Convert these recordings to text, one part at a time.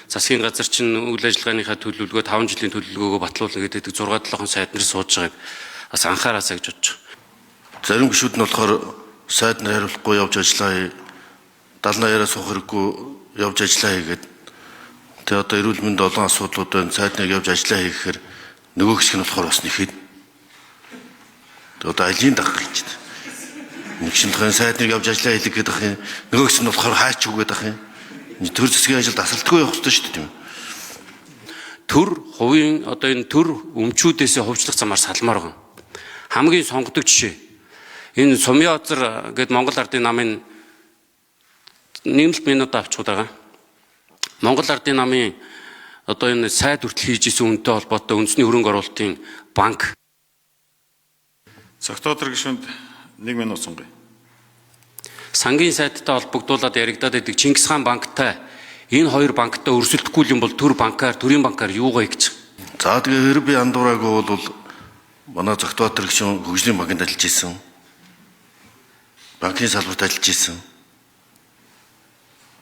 засгийн газар чинь үйл ажиллагааныхаа төлөвлөгөө 5 жилийн төлөвлөгөөгөө батлуулна гэдэг 6-7 сайд нар сууж байгааг бас анхаараасаа гэж бодож байна. Зарим гишүүд нь болохоор сайд нар хариулахгүй явж ажиллаа. 70-80-аас суух хэрэггүй явж ажиллаа хийгээд тэгээ одоо эрүүл мэнд олон асуудлууд байна. Сайд нар явж ажиллаа хийхээр нөгөө хэсэг нь болохоор бас нэхэд. Тэгээ одоо алийн дагах гэж байна. Нэг шинхэн сайд нар явж ажиллаа хийлгэх гэдэг ах юм. Нөгөө хэсэг нь болохоор хаач үгээд ах юм. Төр засгийн ажилд асалтгүй явах хэрэгтэй шүү дээ тийм үү? Төр хувийн одоо энэ төр өмчүүдээс хувьчлах замаар салмаар байгаа. Хамгийн сонгодог жишээ. Энэ Сумын Озер гээд Монгол Ардын намын нэмэлт минут авчихуд байгаа. Монгол Ардын намын одоо энэ сайд хүртэл хийж исэн үнэтэй холбоотой үндэсний хөрөнгө оруулалтын банк. Цогтоотор гишүүнд 1 минут сонгоё. Сангийн сайттай холбогдуулаад яригадаад байдаг Чингис хаан банктай энэ хоёр банктай өрсөлдөхгүй юм бол төрийн банкаар юугаа гэж. За тэгээ хэрэг би андуураагүй бол манай Цогтоотор гишүүн хөгжлийн банкнд ажиллаж исэн. Банкны салбарт ажиллаж исэн.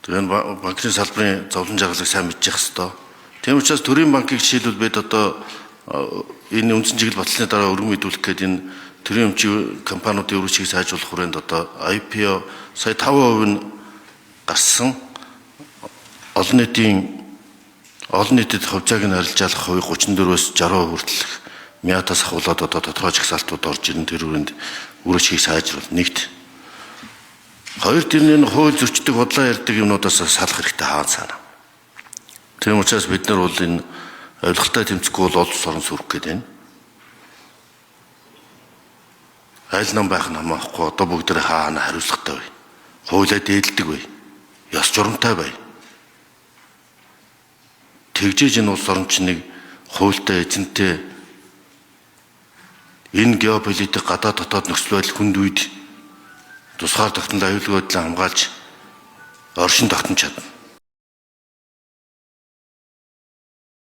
Тэгээ банкны салбарын зовлон жаргалыг сайн мэдчих хэвээр. Тийм учраас төрийн банкыг жишээлбэл бид одоо энэ үндсэн чиглэл батлсны дараа өргөн мэдүүлэх гээд энэ төрийн өмчийн компаниудын өрөөчийг сайжруулах хүрээнд одоо IPO сая 5% нь гарсан олон нийтэд хувьцааг нь харилцаалах хувь 34-өөс 60% хүртэлх мятаас ахуулаад одоо тодорхой жагсаалтууд орж ирэн тэр хүрээнд өрөөчийг сайжруул нэгт. Хоёр тэрний хууль зөрчдөг бодлоо ярьдаг юмнуудаас салах хэрэгтэй хаан санаа. Тийм учраас бид нар бол энэ ойлгохтой тэмцэхгүй бол улс орон сүрэх гээд байна. Айл нам байх нь хамаахгүй одоо бүгдээ хаана хариуцлагатай бай. Хуулиа дээдэлдэг бай. Ёс журамтай бай. Тэгжээж энэ улс орон чинь нэг хуультай эзэнтэй энэ геополитик гадаад дотоод нөхцөл байдал хүнд үед тусгаар тогтнол аюулгүй байдлаа хамгаалж оршин тогтнож чадна.